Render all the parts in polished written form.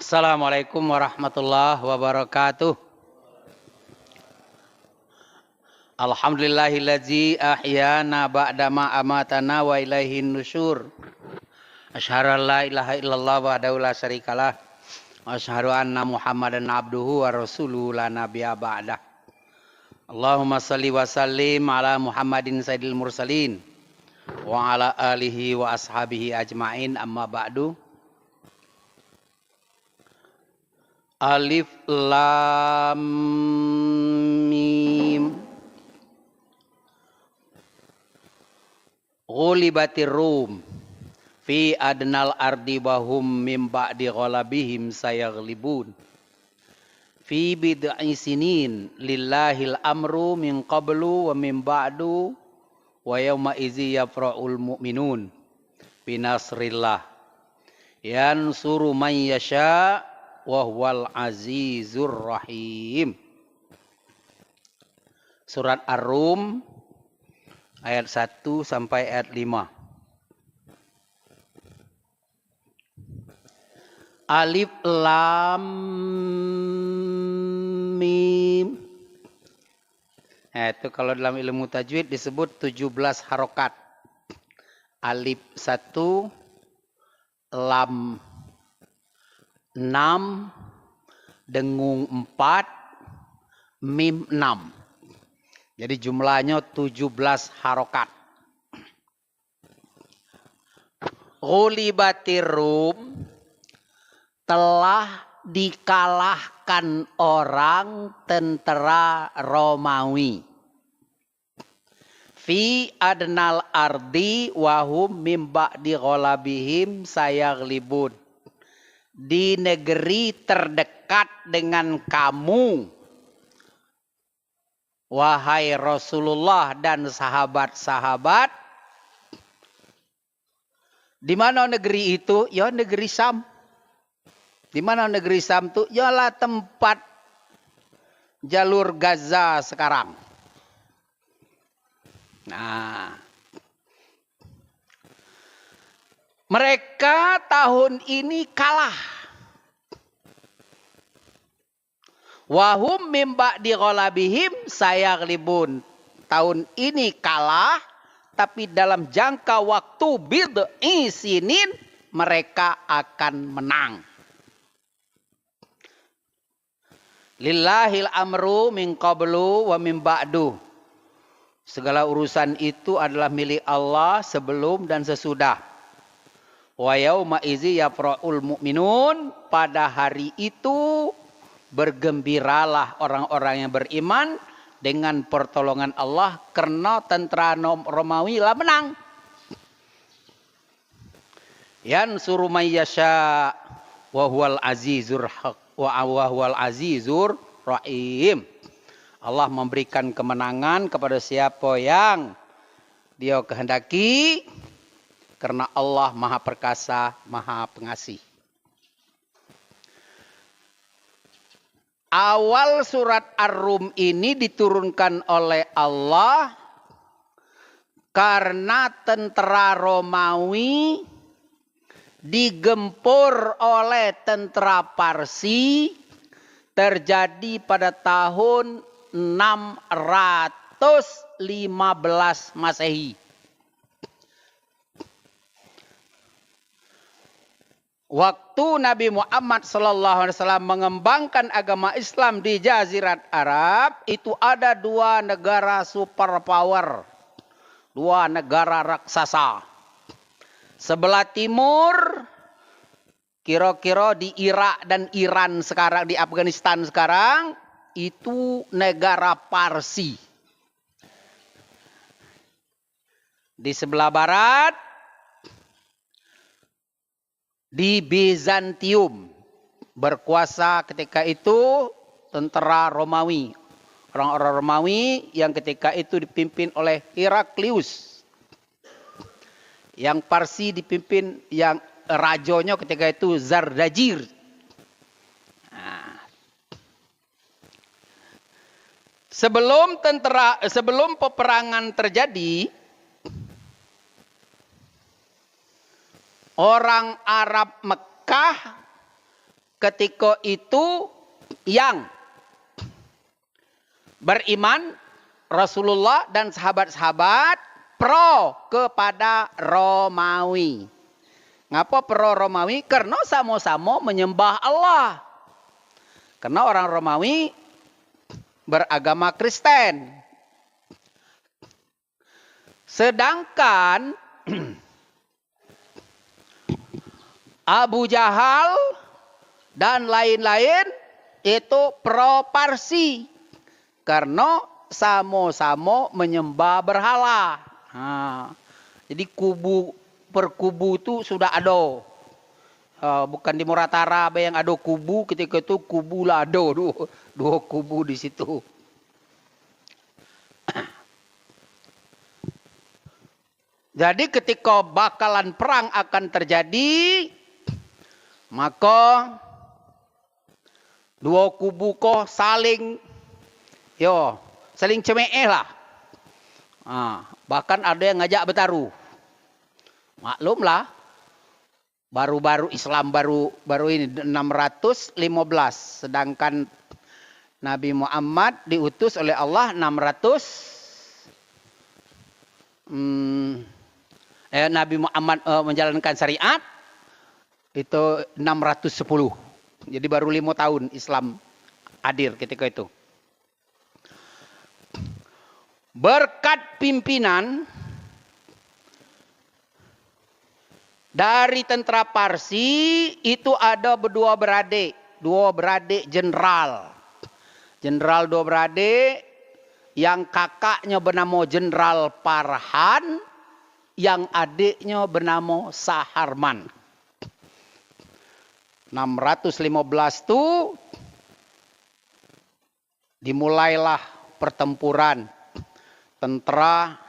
Assalamualaikum warahmatullahi wabarakatuh. Alhamdulillahillazi ahyana ba'dama amatana wa ilaihin nusyur. Asyhadu an la ilaha illallah wahdahu la syarikalah. Wa asyhadu anna Muhammadan abduhu wa rasuluhu la nabiyya ba'dah. Allahumma salli wa sallim ala Muhammadin sayyidil mursalin wa ala alihi wa ashabihi ajmain, amma ba'du. Alif lam mim. Ghulibatir rum fi adnal ardi wa hum min ba'di ghalabihim sayaghlibun. Fi bid'i sinin lillahil amru min qablu wa min ba'du wa yawma izi yafra'ul mu'minun binasrillah yansuru man yasha' wa huwal azizur rahim. Surat Ar-Rum ayat 1 sampai ayat 5. Alif lam mim. Itu kalau dalam ilmu tajwid disebut 17 harokat. Alif 1, lam 6, dengung 4, mim 6. Jadi jumlahnya 17 harokat. Ghulibatir rum, telah dikalahkan orang tentara Romawi. Fi adnal ardi wahum mim ba'di ghalabihim sayaghlibun. Di negeri terdekat dengan kamu, wahai Rasulullah dan sahabat-sahabat. Di mana negeri itu? Ya negeri Syam. Di mana negeri Syam itu? Yalah tempat jalur Gaza sekarang. Nah, mereka tahun ini kalah. Wahum mim ba'di ghalabihim sayaghlibun. Tahun ini kalah, tapi dalam jangka waktu bid'i sinin mereka akan menang. Lillahil amru min qablu wa min ba'du. Segala urusan itu adalah milik Allah sebelum dan sesudah. Wa yauma izi yafra'ul mu'minun. Pada hari itu bergembiralah orang-orang yang beriman dengan pertolongan Allah karena tentara Romawi lah menang. Yansuru may yasha wa huwal azizur rahim. Allah memberikan kemenangan kepada siapa yang Dia kehendaki, karena Allah Maha Perkasa, Maha Pengasih. Awal surat Ar-Rum ini diturunkan oleh Allah karena tentara Romawi digempur oleh tentara Parsi terjadi pada tahun 615 Masehi. Waktu Nabi Muhammad SAW mengembangkan agama Islam di Jazirat Arab, itu ada dua negara superpower, dua negara raksasa. Sebelah timur, kira-kira di Irak dan Iran sekarang, di Afghanistan sekarang, itu negara Parsi. Di sebelah barat, di Bizantium, berkuasa ketika itu tentara Romawi. Orang-orang Romawi yang ketika itu dipimpin oleh Heraklius. Yang Parsi dipimpin, yang rajonya ketika itu Zardajir. Nah. Sebelum peperangan terjadi, orang Arab Mekah ketika itu yang beriman Rasulullah dan sahabat-sahabat pro kepada Romawi. Ngapa pro Romawi? Karena sama-sama menyembah Allah. Karena orang Romawi beragama Kristen. Sedangkan Abu Jahal dan lain-lain itu pro Parsi. Karena sama-sama menyembah berhala. Jadi kubu per kubu itu sudah ada. Bukan di Muratara yang ada kubu, ketika itu kubu lah ada dua kubu di situ. Jadi ketika bakalan perang akan terjadi, maka dua kubu kok saling cemeeh lah. Bahkan ada yang ngajak bertaruh. Maklumlah, baru-baru Islam baru ini 615, sedangkan Nabi Muhammad diutus oleh Allah 600. Nabi Muhammad menjalankan syariat itu 610. Jadi baru 5 tahun Islam hadir ketika itu. Berkat pimpinan dari tentara Parsi itu ada dua beradik jenderal. Jenderal dua beradik yang kakaknya bernama Jenderal Farhan, yang adiknya bernama Saharman. 615 itu dimulailah pertempuran. Tentara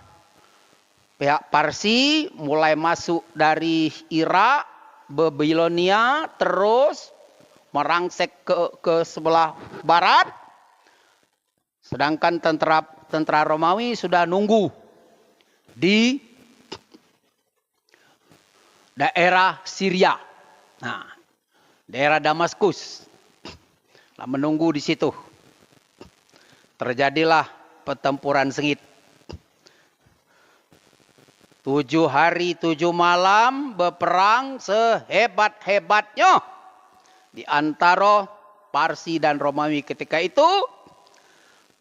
pihak Parsi mulai masuk dari Irak, Babilonia, terus merangsek ke sebelah barat. Sedangkan tentara Romawi sudah nunggu di daerah Syria. Daerah Damaskus. Menunggu di situ. Terjadilah pertempuran sengit. 7 hari 7 malam berperang sehebat-hebatnya di antara Parsi dan Romawi ketika itu.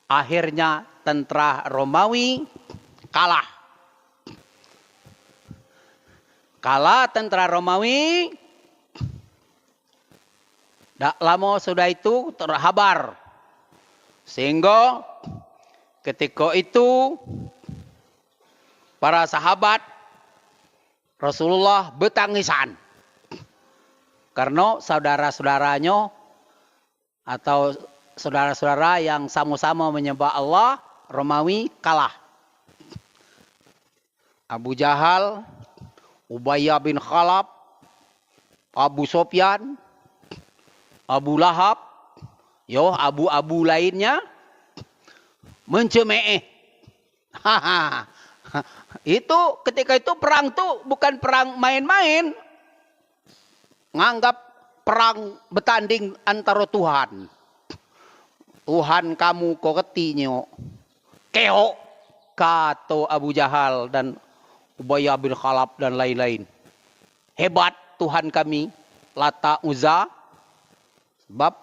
Akhirnya tentara Romawi kalah. Kalah tentara Romawi. Tak lama sudah itu terhabar. Sehingga ketika itu para sahabat Rasulullah bertangisan. Karena saudara-saudaranya atau saudara-saudara yang sama-sama menyembah Allah, Romawi kalah. Abu Jahal, Ubayyah bin Khalaf, Abu Sofyan, Abu Lahab, abu-abu lainnya mencemeeh. Itu ketika itu perang tuh bukan perang main-main. Nganggap perang bertanding antara Tuhan. Tuhan kamu koketinyo. Keo. Kata Abu Jahal dan Ubayyah bin Khalaf dan lain-lain. Hebat Tuhan kami. Lata Uzza. Sebab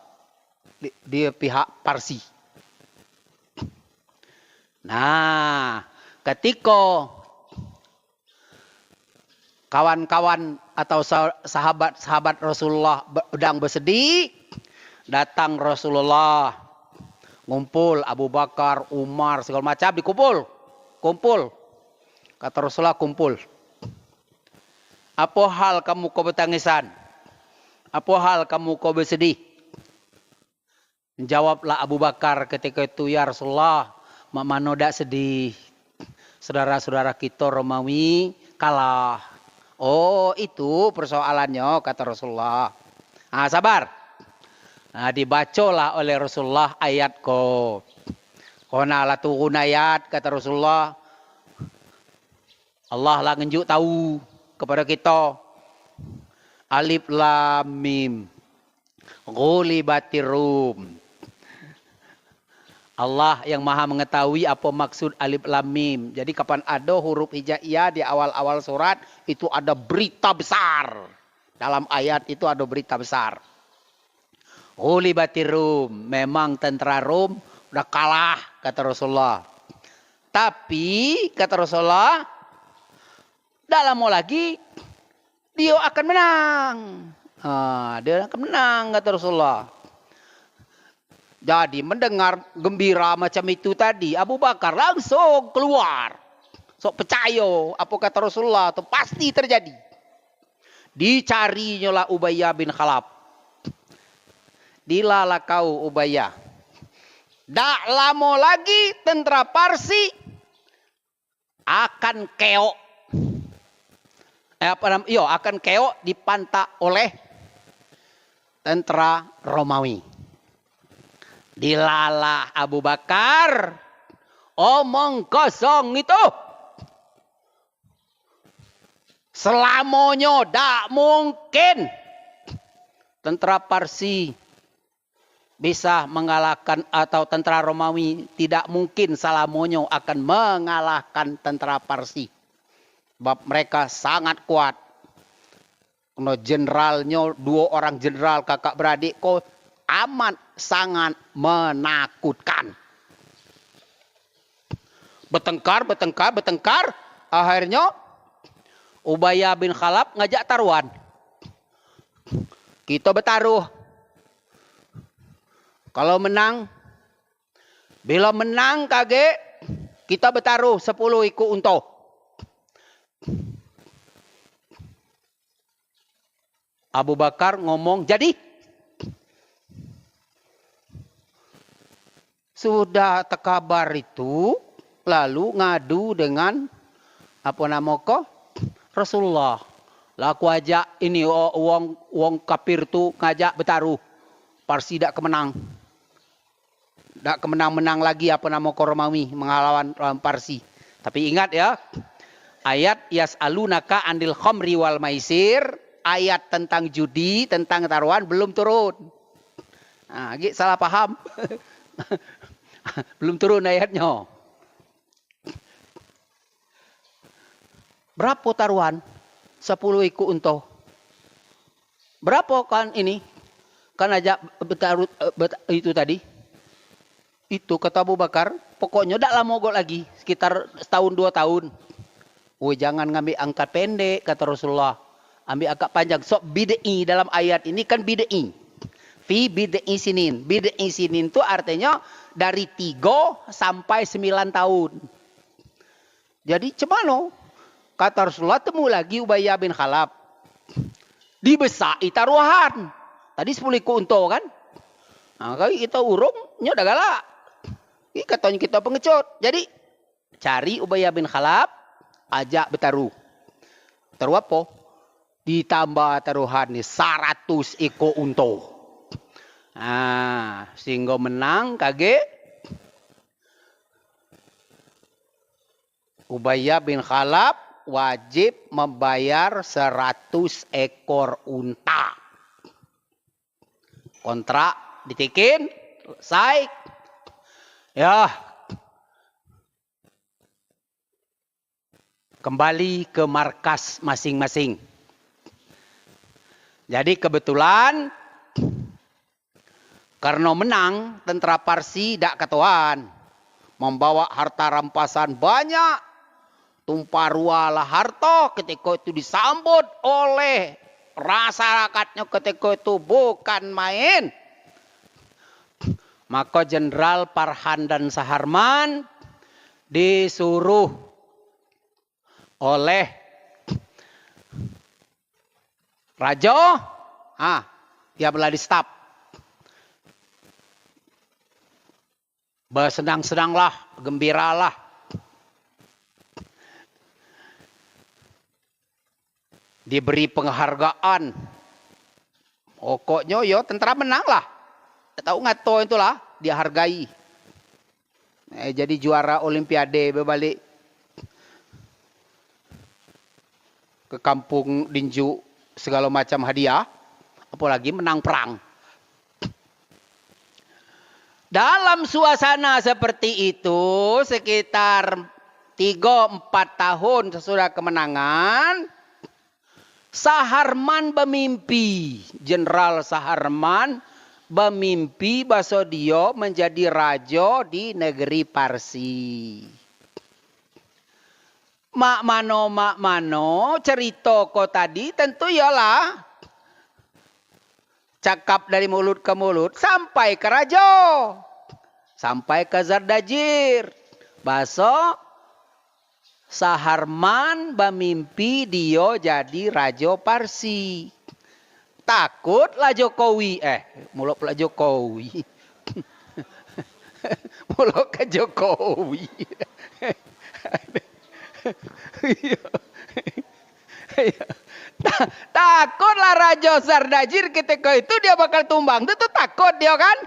dia pihak Parsi. Nah, ketika kawan-kawan atau sahabat-sahabat Rasulullah sedang bersedih, datang Rasulullah, ngumpul Abu Bakar, Umar, segala macam kumpul. Kata Rasulullah, kumpul. Apa hal kamu kau bertangisan? Apa hal kamu kau bersedih? Jawablah Abu Bakar ketika itu, ya Rasulullah, mana dak sedih. Saudara-saudara kita Romawi kalah. Oh, itu persoalannya, kata Rasulullah. Sabar. Dibacalah oleh Rasulullah ayat ko. Kona la turun ayat, kata Rasulullah. Allah lah ngenjuk tahu kepada kita. Alif lam mim. Ghulibatir Rum. Allah yang maha mengetahui apa maksud alif lam mim. Jadi kapan ada huruf hijaiyah di awal-awal surat, itu ada berita besar. Dalam ayat itu ada berita besar. Ghulibatir Rum. Memang tentara Rum udah kalah, kata Rasulullah. Tapi, kata Rasulullah, tidak lama lagi, dia akan menang. Dia akan menang, kata Rasulullah. Jadi mendengar gembira macam itu tadi, Abu Bakar langsung keluar. Sok percaya apa kata Rasulullah itu pasti terjadi. Dicarinya lah Ubayyah bin Khalaf. Dilala kau Ubayyah. Tak lama lagi tentara Parsi akan keok. Akan keok dipantak oleh tentara Romawi. Dilalah Abu Bakar, omong kosong itu. Selamanya tak mungkin tentara Parsi bisa mengalahkan, atau tentara Romawi tidak mungkin selamanya akan mengalahkan tentara Parsi. Sebab mereka sangat kuat. Kena jenderalnya, 2 orang jenderal kakak beradik kok amat sangat menakutkan. Bertengkar. Akhirnya Ubayyah bin Khalaf ngajak taruhan. Kita bertaruh. Kalau menang, bila menang kage, kita bertaruh 10 ekor unta. Abu Bakar ngomong, jadi. Sudah terkabar itu, lalu ngadu dengan Rasulullah. Laku ajak ini wong kafir tu ngajak bertaruh. Parsi tak kemenang. Tak kemenang-menang lagi Romawi mengalawan Parsi. Tapi ingat ya, ayat yas'alunaka anil khamri wal maisir, ayat tentang judi, tentang taruhan belum turun. Nah, salah paham. Belum turun ayatnya. Berapa taruhan? 10 ekor unta. Berapa kan ini? Kan ajak bertaruh itu tadi. Itu kata Abu Bakar, pokoknya tak lama lagi, sekitar setahun 2 tahun. Jangan ngambil angkat pendek, kata Rasulullah. Ambil angkat panjang. Sok bid'i dalam ayat ini kan bid'i. Fi bid'i sinin. Bid'i sinin itu artinya dari 3 sampai 9 tahun. Jadi cemano? Kata Rasulullah, temu lagi Ubayyah bin Khalaf. Dibesai taruhan. Tadi 10 ekor unta kan? Nah, kalau kita urungnya udah galak. Ini katanya kita pengecut. Jadi cari Ubayyah bin Khalaf, ajak bertaruh. Taruh apa? Ditambah taruhan nih 100 ekor unta. Nah, sehingga menang kage. Ubayyah bin Khalaf wajib membayar 100 ekor unta. Kontrak ditikin, selesai. Ya. Kembali ke markas masing-masing. Jadi kebetulan karena menang, tentara Parsi tak ketahuan. Membawa harta rampasan banyak. Tumpah ruahlah harta ketika itu disambut oleh masyarakatnya ketika itu bukan main. Maka Jenderal Farhan dan Saharman disuruh oleh Raja, dia belah di staf. Bersenang-senanglah, gembiralah. Diberi penghargaan. Pokoknya yo tentara menang lah. Tahu ngato itulah dihargai. Jadi juara Olimpiade berbalik ke kampung Dinju segala macam hadiah. Apalagi menang perang. Dalam suasana seperti itu, sekitar 3-4 tahun sesudah kemenangan, Saharman bermimpi. Jenderal Saharman bermimpi bahwa dia menjadi raja di negeri Parsi. Mak mano cerita kau tadi tentu ialah cakap dari mulut ke mulut sampai ke raja. Sampai ke Zardajir. Bahasa Saharman bermimpi dia jadi raja Parsi. Takutlah Jokowi. Mulut pula Jokowi. Mulut ke Jokowi. Takutlah Raja Zardajir ketika itu dia bakal tumbang. Itu takut dia kan.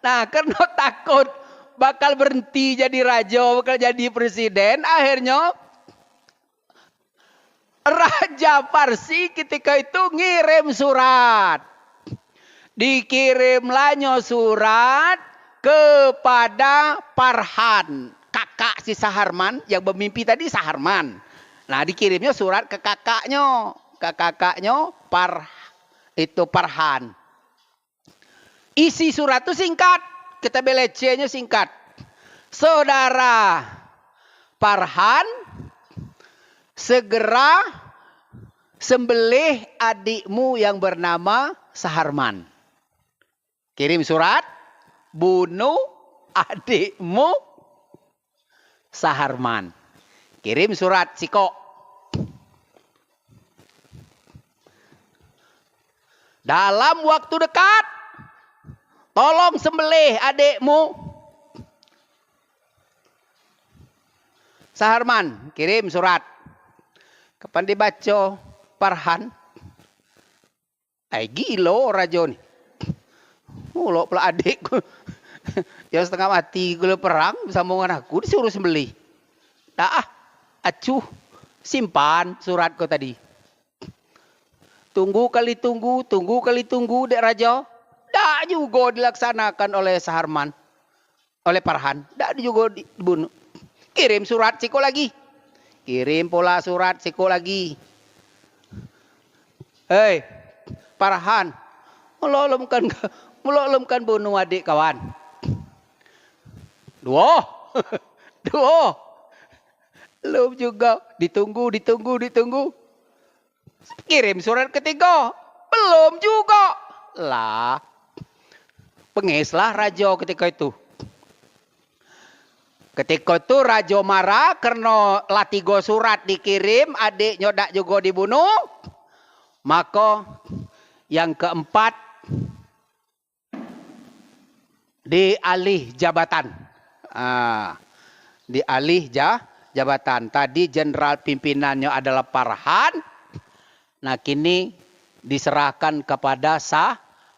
Nah karena takut bakal berhenti jadi raja, bakal jadi presiden. Akhirnya Raja Parsi ketika itu ngirim surat. Dikirimlahnya surat kepada Parhan. Kakak si Saharman yang bermimpi tadi Saharman. Nah dikirimnya surat ke kakaknya. Ke kakaknya Parhan. Isi surat itu singkat. Kita belecenya singkat. Saudara Parhan, segera sembelih adikmu yang bernama Saharman. Kirim surat, bunuh adikmu Saharman. Kirim surat Siko. Dalam waktu dekat, tolong sembelih adikmu. Saharman kirim surat. Kapan dibaca Parhan? Gila raja ni. Mulok pula adikku. Yang setengah mati gula perang bersama dengan aku disuruh sembelih. Acuh. Simpan surat kau tadi. Tunggu kali tunggu dek raja. Tak juga dilaksanakan oleh Saharman. Oleh Parhan. Tak juga dibunuh. Kirim surat Siko lagi. Kirim pula surat Siko lagi. Hei, Parhan. Melolomkan bunuh adik kawan. Dua. Belum juga. Ditunggu. Kirim surat ketiga. Belum juga. Lah. Pengeslah raja ketika itu. Ketika itu raja marah karena lah 3 surat dikirim, adiknya tak juga dibunuh. Maka yang keempat dialih jabatan. Dialih jabatan. Tadi jenderal pimpinannya adalah Parhan. Nah kini diserahkan kepada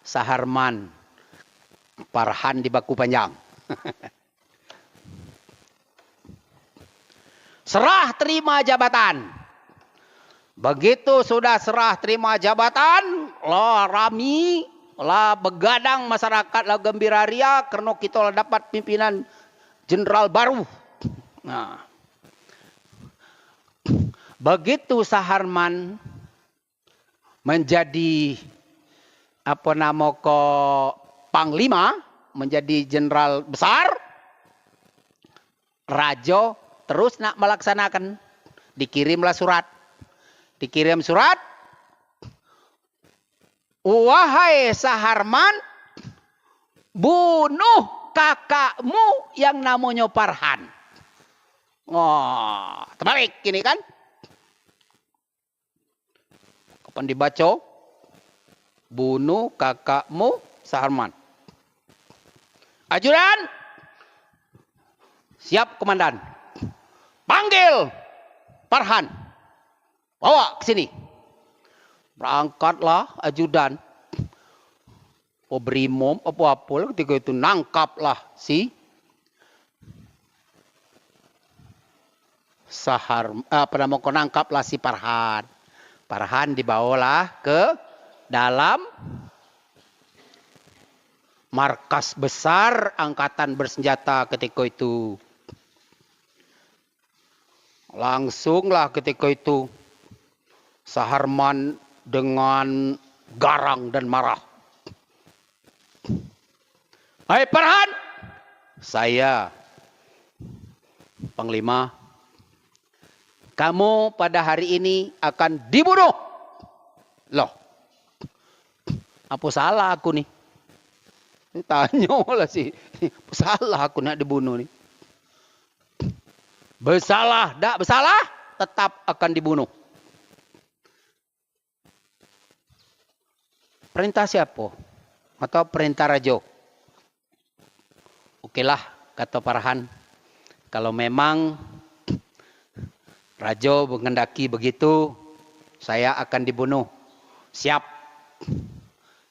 Saharman. Parhan di baku panjang. Serah terima jabatan. Begitu sudah serah terima jabatan, lah rami, lah begadang masyarakat, lah gembira ria karena kita lah dapat pimpinan jenderal baru. Nah, begitu Saharman menjadi panglima, menjadi jenderal besar, raja terus nak melaksanakan. Dikirimlah surat. Dikirim surat. Wahai Saharman, bunuh kakakmu yang namanya Parhan. Terbalik gini kan. Kapan dibaca? Bunuh kakakmu Saharman. Ajudan. Siap komandan. Panggil Parhan. Bawa ke sini. Berangkatlah ajudan. Brimob apa-apa ketika itu nangkaplah si nangkaplah si Parhan. Parhan dibawalah ke dalam markas besar angkatan bersenjata ketika itu. Langsunglah ketika itu Saharman dengan garang dan marah. Hai Farhan, saya Panglima, kamu pada hari ini akan dibunuh. Loh, apa salah aku nih? Tanya lah sih, apa salah aku nak dibunuh nih? Bersalah, tak bersalah, tetap akan dibunuh. Perintah siapa? Atau perintah Rajo? Okelah, kata Farhan. Kalau memang Rajo mengendaki begitu, saya akan dibunuh. Siap.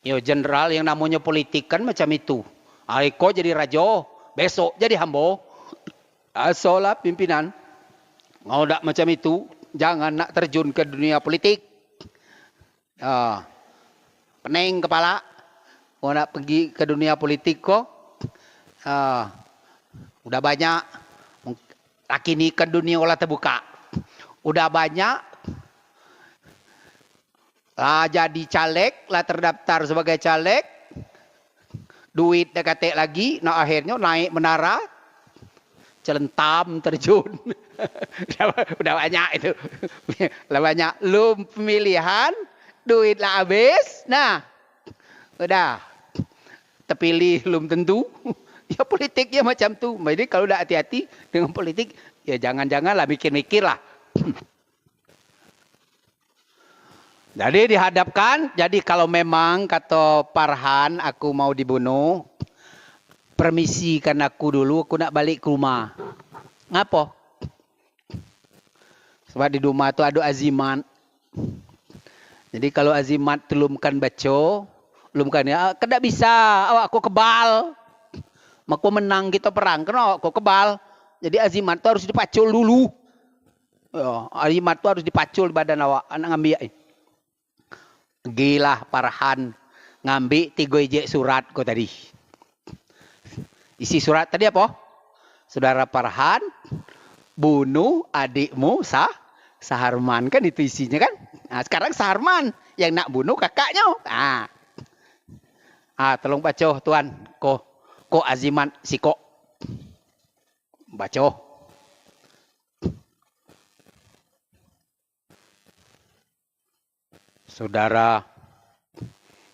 Yo, jenderal yang namanya politik kan macam itu. Hari kau jadi Rajo, besok jadi Hambo. Asolah pimpinan. Mau tak macam itu, jangan nak terjun ke dunia politik. Pening kepala. Mau nak pergi ke dunia politik kok. Udah banyak. Laki ni kan dunia olah terbuka. Udah banyak. Jadi caleg, lah terdaftar sebagai caleg. Duit dah katik lagi. Nah akhirnya naik menara. Celentam terjun. Udah banyak itu. Udah banyak. Lu pemilihan. Duit lah habis. Nah. Udah. Terpilih belum tentu. Ya politiknya macam tu. Jadi kalau udah hati-hati dengan politik, ya jangan-janganlah mikir-mikir lah. Jadi dihadapkan, jadi kalau memang kata Farhan aku mau dibunuh, permisikan aku dulu, aku nak balik ke rumah. Ngapa? Sebab di rumah tu ada azimat. Jadi kalau azimat telumkan baca, telumkan ya, kada bisa, awak aku kebal. Maka menang kita perang, kena kok kebal. Jadi azimat tu harus dipacul dulu. Ya, azimat tu harus dipacul di badan awak. Anak ngambil. Gila Farhan. Ngambil 3 ijek surat kau tadi. Isi surat tadi apa? Saudara Farhan, bunuh adikmu Saharman. Kan itu isinya kan? Nah, sekarang Saharman yang nak bunuh kakaknya. Tolong baca tuan. Ko azimat si ko. Baca. Saudara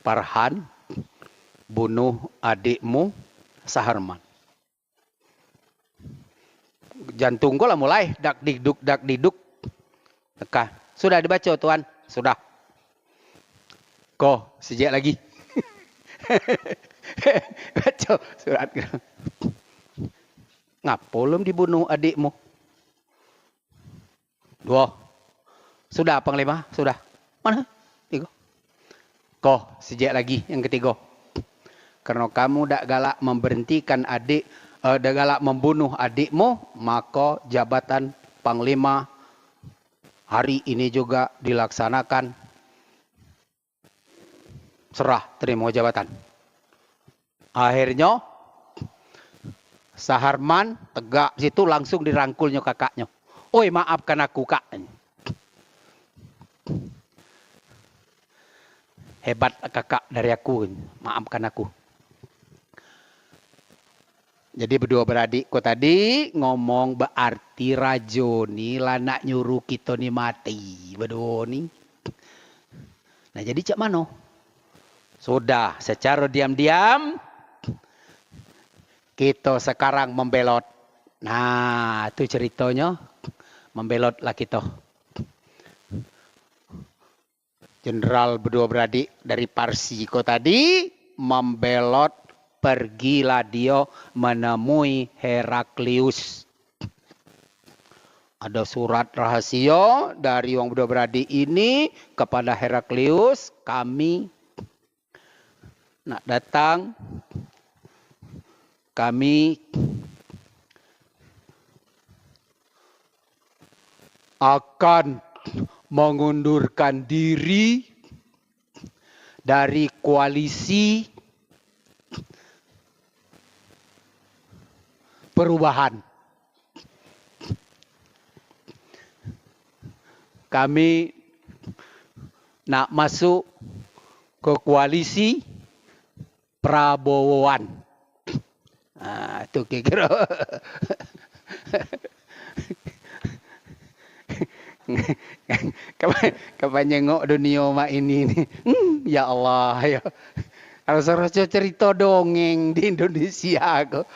Farhan bunuh adikmu Saharman. Jantung kau lah mulai dak diduk. Teka. Sudah dibaca tuan? Sudah. Ko sejak lagi. Baca surat. Ngapa belum dibunuh adikmu? 2. Sudah Panglima? Sudah. Mana? 3. Kau sejak lagi yang ketiga. Karena kamu dak galak memberhentikan adik, dak galak membunuh adikmu, maka jabatan Panglima hari ini juga dilaksanakan. Serah terima jabatan. Akhirnya Saharman tegak situ langsung dirangkulnya kakaknya. Oi maafkan aku kak. Hebat kakak dari aku. Maafkan aku. Jadi berdua beradik kau tadi ngomong berarti Rajo ni lah nak nyuruh kita ni mati. Berdua ni. Nah jadi cak mana? Sudah secara diam-diam kita sekarang membelot. Nah itu ceritanya. Membelotlah kita. Jenderal berdua beradik dari Parsi kau tadi membelot, pergilah dia menemui Heraklius. Ada surat rahasia dari orang berdua beradik ini kepada Heraklius. Kami nak datang, kami akan mengundurkan diri dari koalisi perubahan. Kami nak masuk ke koalisi Prabowoan. Itu kira. Kapan nyengok dunia mak ini nih. Ya Allah ya. Kalau cerita dongeng di Indonesia kok.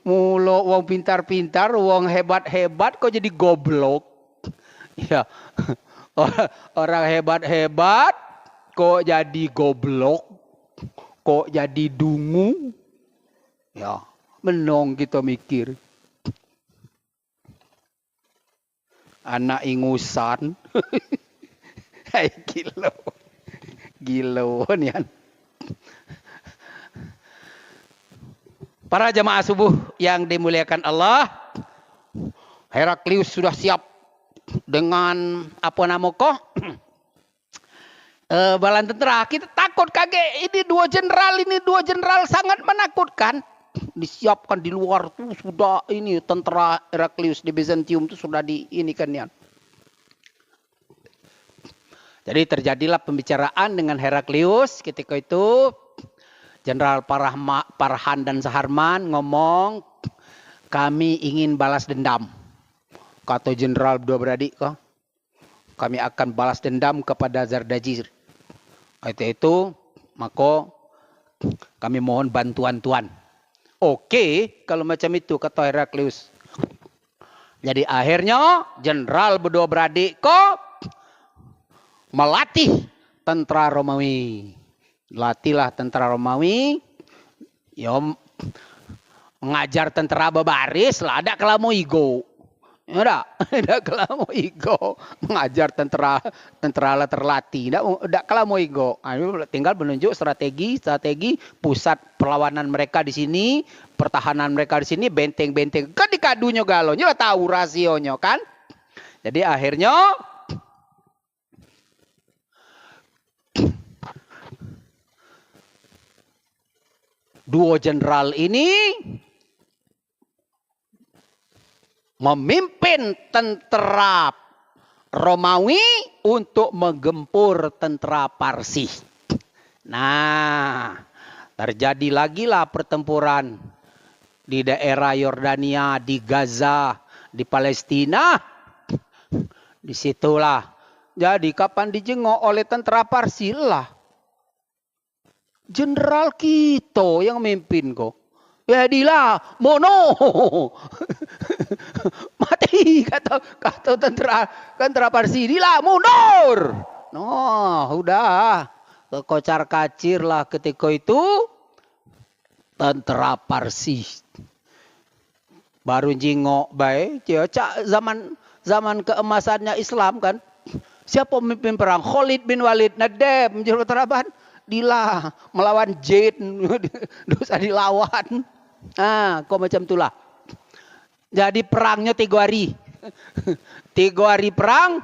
Mulu wong pintar-pintar, wong hebat-hebat kok jadi goblok. Ya. Orang hebat-hebat kok jadi goblok. Kok jadi dungu. Ya, menong kita mikir. Anak ingusan. Hai gilo nian. Para jamaah subuh yang dimuliakan Allah, Heraklius sudah siap dengan apa nama kok? Balan tentara. Kita takut kaget. Ini dua jenderal sangat menakutkan. Disiapkan di luar tuh sudah ini tentara Heraklius di Bizantium itu sudah diinikan ya. Jadi terjadilah pembicaraan dengan Heraklius ketika itu. Jenderal Farhan dan Saharman ngomong, kami ingin balas dendam. Kata jenderal dua beradik, kami akan balas dendam kepada Zardajir. Itu maka kami mohon bantuan Tuan. Oke, kalau macam itu kata Heraklius. Jadi akhirnya jenderal berdua beradik melatih tentara Romawi. Latihlah tentara Romawi. Ya mengajar tentara berbaris lah, ada kelamo igo. Ada kelamo igo. Mengajar tentara lah terlatih. Ada kelamo igo. Tinggal menunjuk strategi pusat perlawanan mereka di sini, pertahanan mereka di sini, benteng-benteng. Kan dikadunya galonya tahu rasionya kan. Jadi akhirnya dua jenderal ini memimpin tentara Romawi untuk menggempur tentara Parsi. Nah, terjadi lagi lah pertempuran di daerah Yordania, di Gaza, di Palestina. Disitulah. Jadi kapan dijengok oleh tentara Parsi lah. Jenderal kita yang memimpin kok. Jadilah mono. Mati kata tentara Parsi. Dilah mundur. Udah. Kocar kacir lah ketika itu tentara Parsi. Baru jingok baik. Zaman keemasannya Islam kan. Siapa pemimpin perang? Khalid bin Walid Nadab menjadi teraban. Dilah melawan jin. Dosa dilawan. Kok macam itulah. Jadi perangnya 3 hari. 3 hari perang.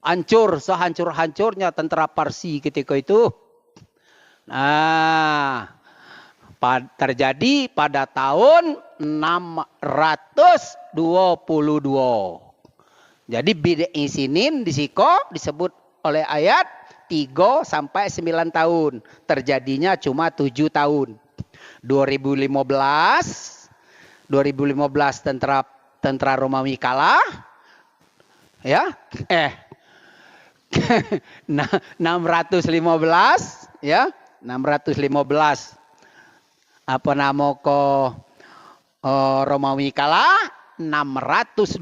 Hancur. Sehancur-hancurnya tentara Parsi ketika itu. Terjadi pada tahun 622. Jadi bid'ah isinin di siko disebut oleh ayat 3 sampai 9 tahun. Terjadinya cuma 7 tahun. 2015 tentara Romawi kalah. Ya. 615 ya. 615 apa nama Romawi kalah. 622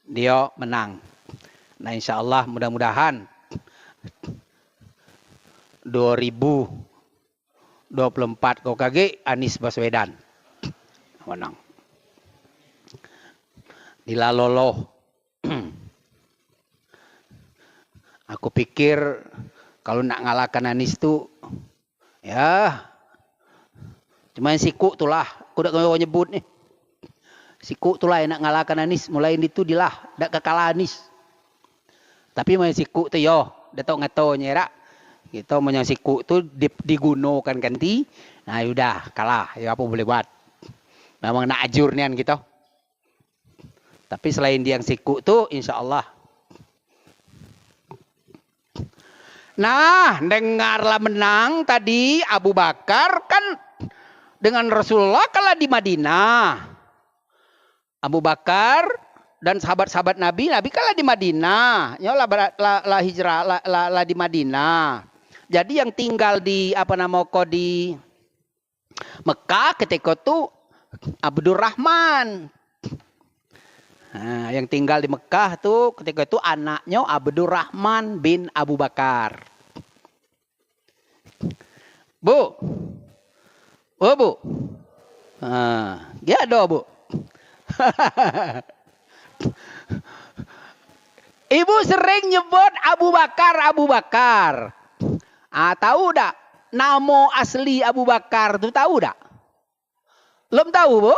dia menang. Nah insya Allah mudah-mudahan 2024 kau kage Anies Baswedan menang. Dilaloloh. Aku pikir kalau nak ngalahkan Anies tu ya cuma siku tulah. Aku dah kau nyebut nih. Siku tulah yang nak ngalahkan Anies. Mulai itu dilah dak kekalah Anies. Tapi main siku tu yo, datuk ngatonya rak. Kita mau yang siku tuh digunakan ganti. Nah, udah kalah. Ya apa boleh buat. Memang nak ajur nian kita. Tapi selain dia yang siku tuh insya Allah. Nah, dengarlah menang tadi Abu Bakar kan dengan Rasulullah kalah di Madinah. Abu Bakar dan sahabat-sahabat Nabi kalah di Madinah. Ya lah hijrah lah di Madinah. Jadi yang tinggal di di Mekah ketika itu Abdurrahman. Nah, yang tinggal di Mekah tuh ketika itu anaknya Abdurrahman bin Abu Bakar. Bu. Oh, Bu. Ya ada, Bu. Ibu sering nyebut Abu Bakar. Tahu tak? Nama asli Abu Bakar tu tahu tak? Belum tahu, Bu?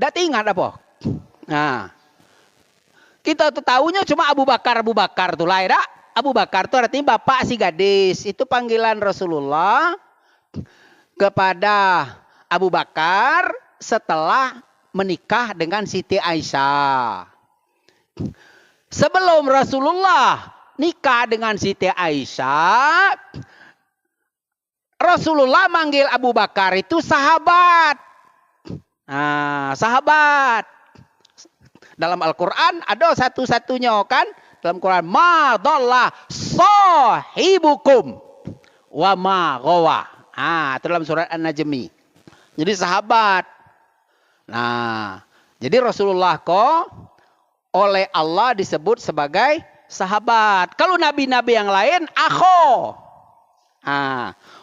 Tak ingat apa? Nah. Kita tuh tahunya cuma Abu Bakar tuh lah, ya. Abu Bakar tuh artinya bapak si gadis. Itu panggilan Rasulullah kepada Abu Bakar setelah menikah dengan Siti Aisyah. Sebelum Rasulullah nikah dengan Siti Aisyah, Rasulullah manggil Abu Bakar itu sahabat. Nah, sahabat. Dalam Al-Quran ada satu-satunya kan. Dalam Quran. Ma dhalla sahibukum wa ma ghawa. Itu dalam surat An-Najmi. Jadi sahabat. Nah, jadi Rasulullah kok oleh Allah disebut sebagai sahabat. Kalau nabi-nabi yang lain akho.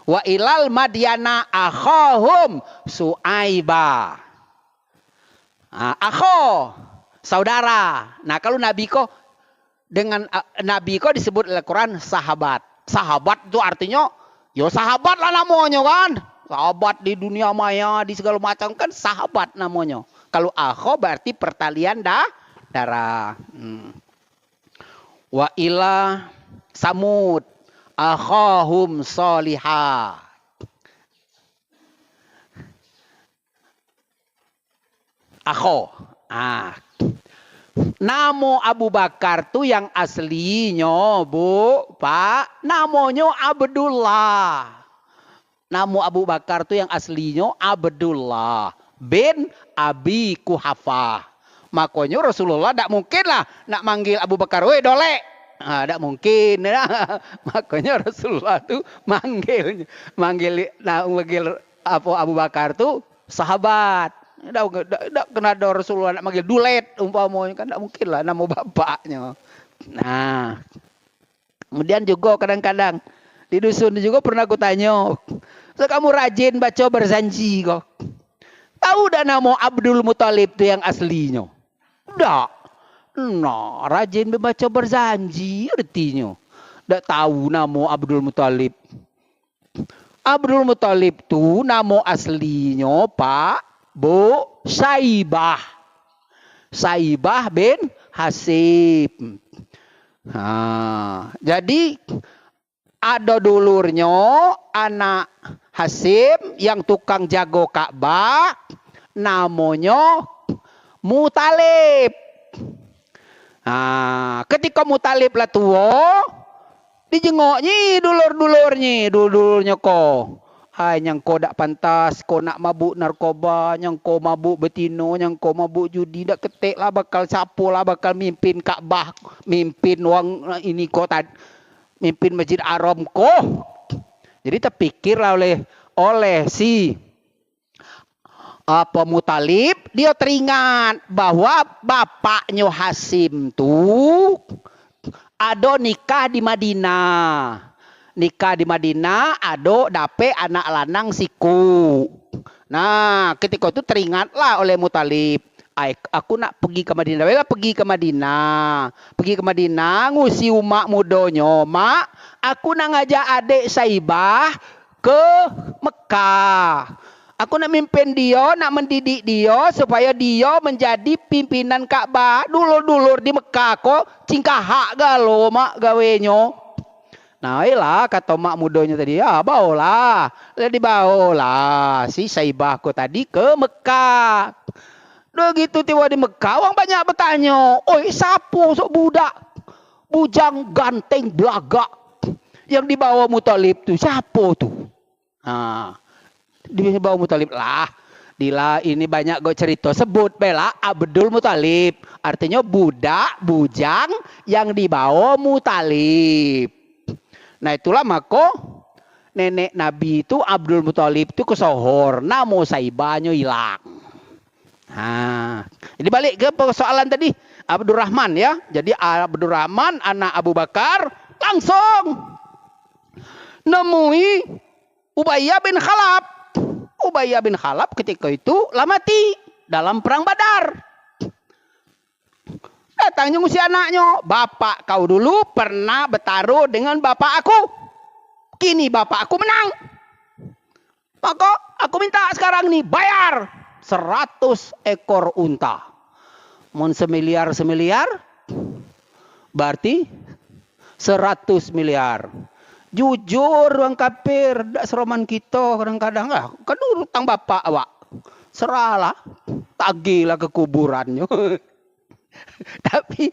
Wa ilal madyana akhahum Su'aiba. Akho, saudara. Nah, kalau nabi kok dengan nabi kok disebut oleh Quran sahabat. Sahabat itu artinya ya sahabat lah namanya kan. Sahabat di dunia maya, di segala macam kan sahabat namanya. Kalau akho berarti pertalian darah. Wa ila Samud akhahum solihah. Akho. Namo Abu Bakar tuh yang aslinya, Bu, Pak, namanya Abdullah. Namo Abu Bakar tuh yang aslinya Abdullah bin Abi Kuhafah. Makanya Rasulullah tidak mungkin lah nak manggil Abu Bakar, weh dole. Tidak mungkin. Makanya Rasulullah tuh manggil Abu Bakar tuh sahabat. Tidak kena ada Rasulullah nak manggil dulet umpamanya kan tidak mungkin lah nama bapaknya. Nah, kemudian juga kadang-kadang di dusun juga pernah aku tanya, so kamu rajin baca berzanji kok? Tahu dah nama Abdul Muthalib itu yang aslinya? Tidak. Nah, rajin membaca berzanji artinya. Tidak tahu nama Abdul Muthalib. Abdul Muthalib itu nama aslinya Pak Bu Saibah. Saibah bin Hasib. Jadi ada dulurnya anak Hasib yang tukang jago Ka'bah namanya Muthalib. Ketika Muthalib lah tua, dijengoknya dulurnya kok. Yang kau tak pantas, kau nak mabuk narkoba, yang kau mabuk betino, yang kau mabuk judi, tak ketik lah bakal sapu lah, bakal mimpin Ka'bah, mimpin wang ini kau mimpin Masjid Haram kau. Jadi terpikirlah oleh si Muthalib, dia teringat bahwa bapaknya Hasim tu ada nikah di Madinah. Nikah di Madinah, ada dape anak lanang siku. Nah, ketika itu teringatlah oleh Muthalib. Aku nak pergi ke Madinah. Pergi ke Madinah, ngusi umak mudanya. Mak, aku nak ngajak adik Saibah ke Mekah. Aku nak mimpin dia, nak mendidik dia supaya dia menjadi pimpinan Ka'bah. Dulur-dulur di Mekah kok cingkahak galo mak gawenyo. Nah, iyalah kata mak mudanya tadi, ya bawalah. Jadi bawalah si Saibah ko tadi ke Mekah. Udah gitu tiba di Mekah, orang banyak bertanya, oi sapo sok budak, bujang ganteng belagak yang dibawa Muthalib tuh, siapa tuh? Nah, dibawa Muthalib lah. Dila ini banyak gue cerita sebut bela Abdul Muthalib, artinya budak bujang yang dibawa Muthalib. Nah itulah maka nenek Nabi itu Abdul Muthalib itu kesohor, namo Saibahnya hilang. Nah, jadi balik ke persoalan tadi Abdurrahman ya. Jadi Abdurrahman anak Abu Bakar langsung nemui Ubayyah bin Khalaf. Ubayyah bin Khalaf ketika itu lah mati dalam perang Badar. Datangnya ngusi anaknya, bapak kau dulu pernah bertaruh dengan bapak aku. Kini bapak aku menang. Maka aku minta sekarang nih bayar 100 ekor unta. Mon semiliar berarti 100 miliar. Jujur orang kafir dak seroman kita kadang-kadang kan utang bapak awak. Seralah tagilah ke kuburannya. Tapi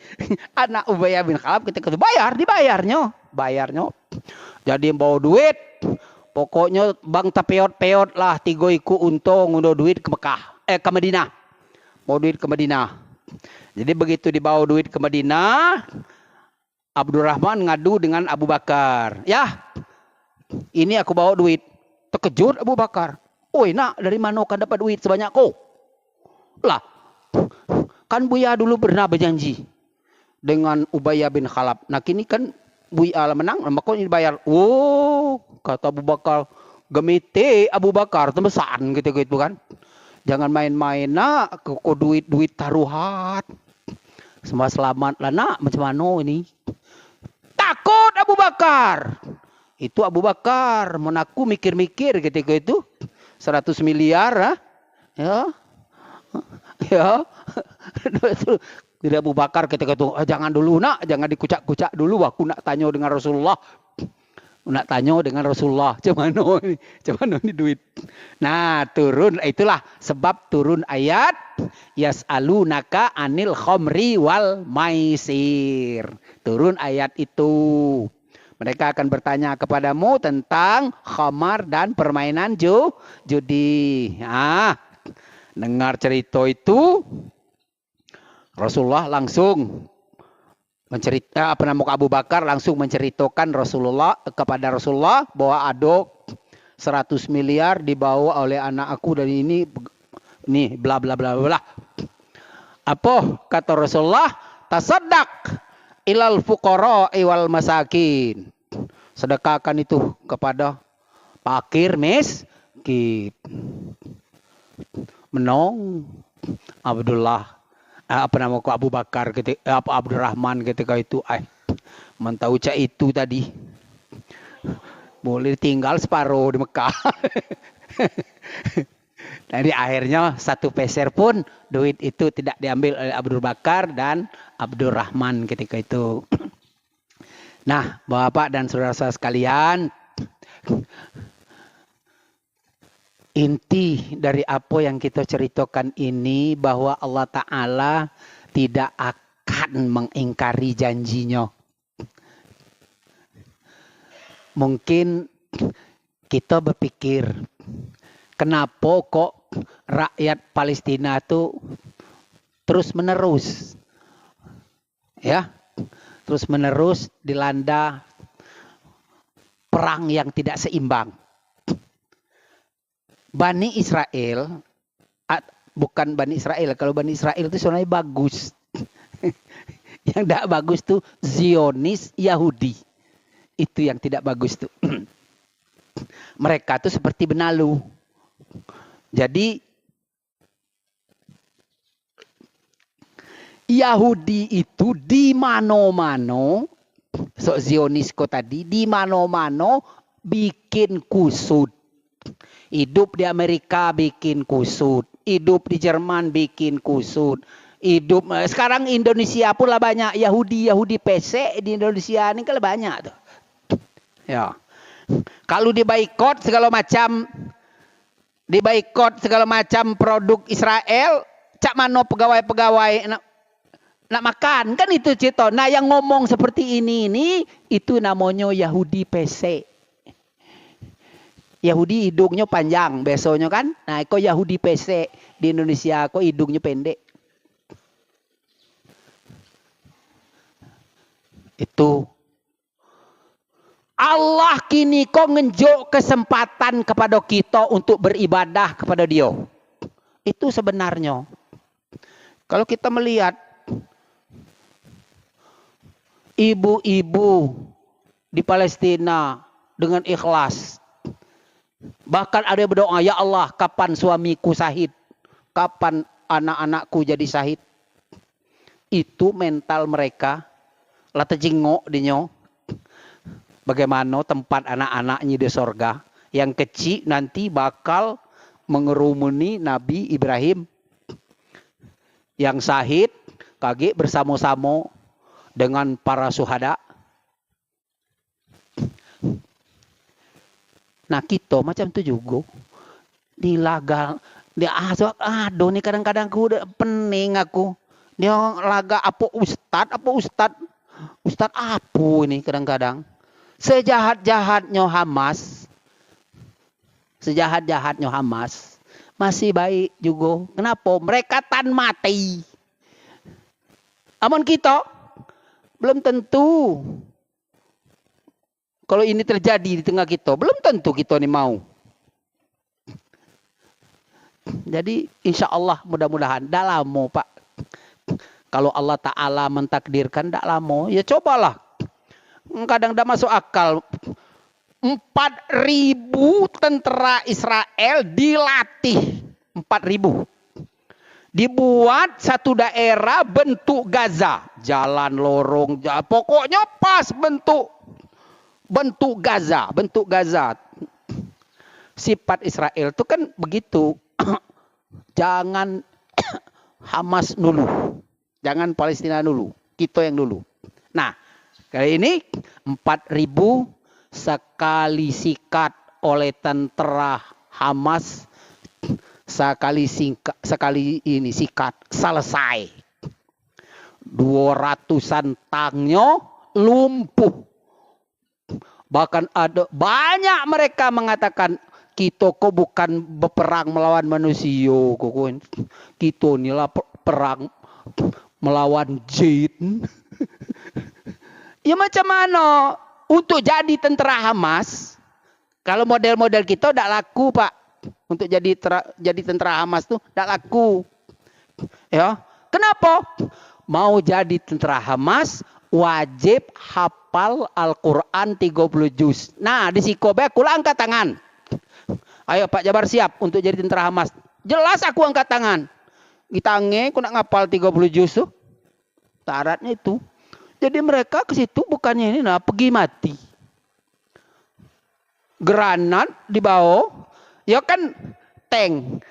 anak Ubayyah bin Khalaf ketika itu bayarnya. Jadi bawa duit. Pokoknya bang tapeot-peot lah tiga iku untung udah duit ke Mekah, ke Madinah. Mau duit ke Madinah. Jadi begitu dibawa duit ke Madinah, Abdurrahman ngadu dengan Abu Bakar. Ya, ini aku bawa duit. Terkejut Abu Bakar. Oi nak, dari mana kau dapat duit sebanyak kau? Lah, kan Buya dulu pernah berjanji dengan Ubayyah bin Khalaf. Nah kini kan Buya menang, maka ini dibayar. Oh, kata Abu Bakar, gemite Abu Bakar, temesan gitu kan. Jangan main-main nak, kok duit taruhan. Semua selamat lah nak, macam mana ini? Takut Abu Bakar. Itu Abu Bakar, menaku mikir-mikir ketika itu. 100 miliar, ya. Tidak Abu Bakar ketika itu, jangan dulu nak, jangan dikucak-kucak dulu. Aku nak tanya dengan Rasulullah. Cuman ini duit. Nah itulah sebab turun ayat yas'alunaka anil khamri wal maisir. Turun ayat itu. Mereka akan bertanya kepadamu tentang khamar dan permainan judi. Dengar cerita itu, Rasulullah langsung Abu Bakar langsung menceritakan kepada Rasulullah bahwa ada 100 miliar dibawa oleh anak aku dari ini bla bla bla bla. Apa kata Rasulullah? Tasaddaq ilal fuqara wal masakin. Sedekahkan itu kepada fakir miskin. Menong Abu Bakar Abdurrahman ketika itu mentau cak itu tadi boleh tinggal separuh di Mekah. Jadi akhirnya 1 peser pun duit itu tidak diambil oleh Abu Bakar dan Abdurrahman ketika itu. Nah, Bapak dan saudara-saudara sekalian, inti dari apa yang kita ceritakan ini bahwa Allah Ta'ala tidak akan mengingkari janjinya. Mungkin kita berpikir, kenapa kok rakyat Palestina itu terus menerus dilanda perang yang tidak seimbang. Bani Israel, bukan Bani Israel. Kalau Bani Israel itu sebenarnya bagus. Yang tidak bagus tuh Zionis Yahudi. Itu yang tidak bagus tuh. Mereka tuh seperti benalu. Jadi Yahudi itu di mano-mano, Zionisko tadi di mano-mano bikin kusut. Hidup di Amerika bikin kusut, hidup di Jerman bikin kusut, hidup sekarang Indonesia pun lah banyak Yahudi PC di Indonesia ini kan banyak tuh. Ya. Kalau dibaikot segala macam produk Israel, cak mano pegawai-pegawai nak makan, kan itu cerita. Nah, yang ngomong seperti ini itu namanya Yahudi PC. Yahudi hidungnya panjang, besoknya kan. Nah, kok Yahudi PC di Indonesia kok hidungnya pendek. Itu Allah kini kok ngenjuk kesempatan kepada kita untuk beribadah kepada Dia. Itu sebenarnya. Kalau kita melihat ibu-ibu di Palestina dengan ikhlas, bahkan ada yang berdoa, ya Allah, kapan suamiku syahid? Kapan anak-anakku jadi syahid? Itu mental mereka. Lata jengok dinyo. Bagaimana tempat anak-anaknya di sorga. Yang kecil nanti bakal mengerumuni Nabi Ibrahim. Yang syahid kage bersama-sama dengan para syuhada. Nah, kita macam tu juga. Dilaga, dia aduh ni kadang-kadang aku udah pening aku. Dia laga apa ustad apa ini kadang-kadang. Sejahat-jahatnya Hamas masih baik juga. Kenapa? Mereka tan mati. Amun kita belum tentu. Kalau ini terjadi di tengah kita, belum tentu kita ni mau. Jadi insya Allah mudah-mudahan dah lama Pak. Kalau Allah Ta'ala mentakdirkan dah lama, ya cobalah. Kadang dah masuk akal. 4.000 tentara Israel dilatih. 4.000. Dibuat satu daerah bentuk Gaza. Jalan lorong, pokoknya pas bentuk Gaza. Sifat Israel itu kan begitu. Jangan Hamas dulu. Jangan Palestina dulu. Kita yang dulu. Nah, kali ini 4.000 sekali sikat oleh tentara Hamas. Sekali ini sikat selesai. 200-an tanknya lumpuh. Bahkan ada banyak mereka mengatakan kita kok bukan berperang melawan manusia, kita inilah perang melawan jin. Ya macam mana untuk jadi tentara Hamas? Kalau model-model kita tidak laku Pak. Untuk jadi tentara Hamas tuh tidak laku. Ya, kenapa? Mau jadi tentara Hamas wajib hafal Al-Quran 30 juz. Nah, di Sikobe aku angkat tangan. Ayo Pak Jabar siap untuk jadi tentara Hamas. Jelas aku angkat tangan. Gitange aku nak ngapal 30 juz tuh. Syaratnya itu. Jadi mereka ke situ bukannya ini pergi mati. Granat dibawa. Ya kan tank.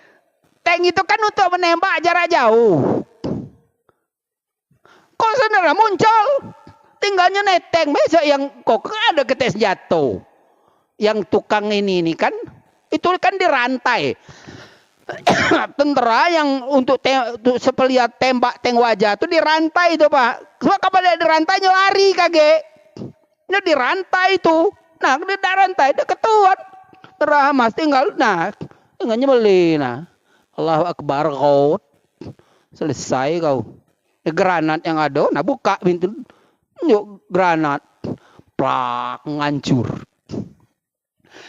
Tank itu kan untuk menembak jarak jauh. Kok saudara muncul? Tinggalnya neteng. Besok yang kok ada ketes jatuh. Yang tukang ini kan. Itu kan dirantai. Tentara yang untuk sepeliat tembak tank wajah itu dirantai itu Pak. Sebab kalau dia dirantainya lari kage. Dia dirantai itu. Nah dia dirantai. Dia ketuan. Tentara Hamas tinggal. Nah. Tinggalnya beli. Nah. Allahu Akbar kau. Selesai kau. Granat yang ada, nah buka pintu, yuk granat, plak ngancur.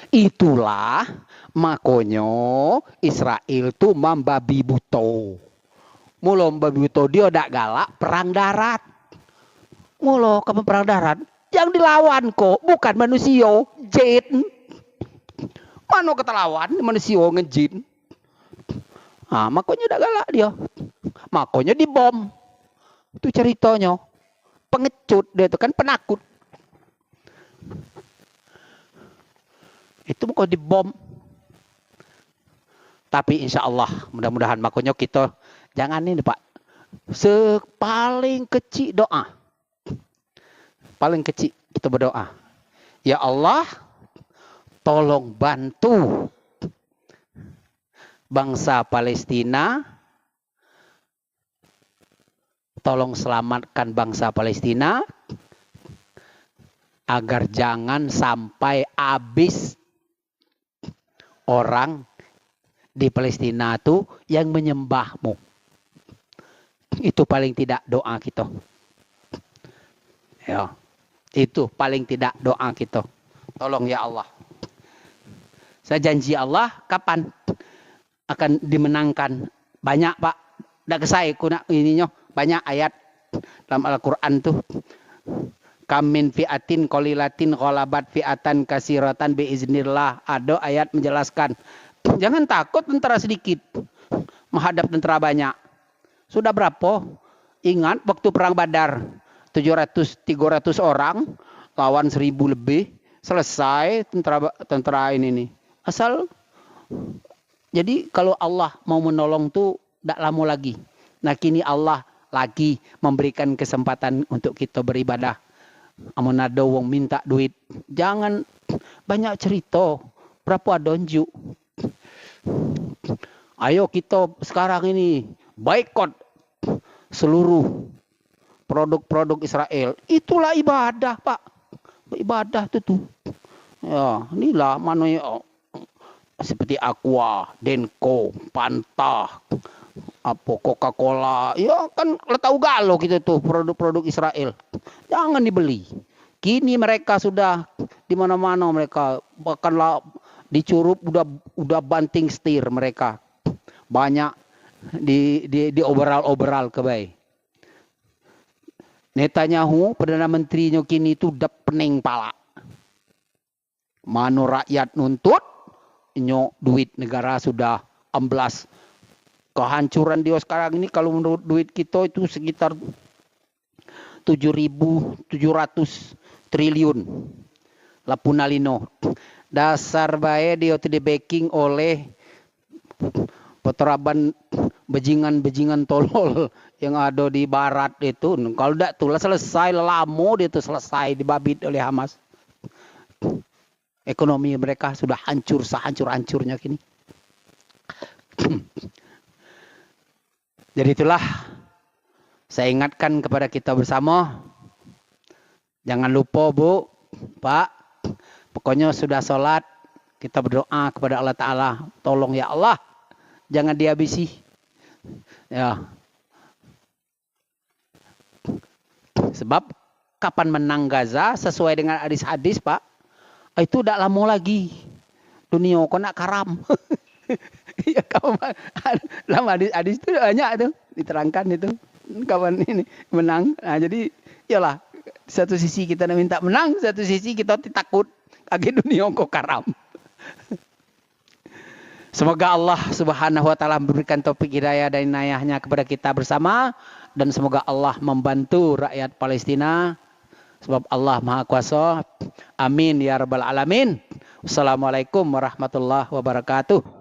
Itulah makanya Israel tuh membabi buto. Mula membabi buto dia tak galak perang darat. Mula ke perang darat, yang dilawan kok bukan manusia, jin. Mana kata lawan manusia ngejin. Ah, makanya tak galak dia. Makanya dibom. Itu ceritanya. Pengecut dia itu kan penakut. Itu bukan dibom. Tapi insya Allah mudah-mudahan makanya kita jangan ini Pak. Paling kecil doa. Paling kecil kita berdoa. Ya Allah, tolong bantu bangsa Palestina, tolong selamatkan bangsa Palestina agar jangan sampai habis orang di Palestina itu yang menyembahmu. Itu paling tidak doa kita. Ya, itu paling tidak doa kita. Tolong ya Allah. Saya janji Allah kapan akan dimenangkan. Banyak Pak. Dak kesai kuna ininya banyak ayat dalam Al-Qur'an tuh. Kamin fi'atin qalilatin ghalabat fi'atan kasiratan biiznillah. Ada ayat menjelaskan. Jangan takut tentara sedikit menghadap tentara banyak. Sudah berapa? Ingat waktu perang Badar 300 orang lawan 1000 lebih, selesai tentara ini nih. Asal jadi kalau Allah mau menolong tuh tidak lama lagi. Nah kini Allah lagi memberikan kesempatan untuk kita beribadah. Amun ada wong minta duit, jangan banyak cerita. Berapa donju? Ayo kita sekarang ini boikot seluruh produk-produk Israel. Itulah ibadah, Pak. Ibadah itu tuh. Ya, inilah mana seperti Aqua, Denko, Fanta, apa Coca-Cola. Ya kan tahu galau gitu tuh produk-produk Israel. Jangan dibeli. Kini mereka sudah di mana-mana mereka bahkan dicurup udah banting setir mereka. Banyak di overall kebaik. Netanyahu Perdana Menterinya kini itu udah pening pala. Mano rakyat nuntut, nyo duit negara sudah amblas. Kehancuran dia sekarang ini kalau menurut duit kita itu sekitar 7.700 triliun. Lapunalino. Dasar bae dia di backing oleh peteraban bejingan-bejingan tolol yang ada di barat itu. Kalau tidak tuh selesai lama dia itu selesai dibabit oleh Hamas. Ekonomi mereka sudah hancur sehancur-hancurnya kini. Jadi itulah saya ingatkan kepada kita bersama. Jangan lupa Bu, Pak, pokoknya sudah sholat kita berdoa kepada Allah Ta'ala. Tolong ya Allah, jangan dihabisi. Ya. Sebab kapan menang Gaza sesuai dengan hadis-hadis Pak, itu tidak lama lagi. Dunia kok nak karam. Ya kawan, dalam hadis-hadis itu banyak tuh diterangkan itu kawan ini menang. Nah, jadi iyalah satu sisi kita minta menang, satu sisi kita takut kaki dunia kok karam. Semoga Allah Subhanahu wa taala memberikan taufik hidayah dan inayahnya kepada kita bersama, dan semoga Allah membantu rakyat Palestina sebab Allah Maha Kuasa. Amin ya rabbal alamin. Wassalamualaikum warahmatullahi wabarakatuh.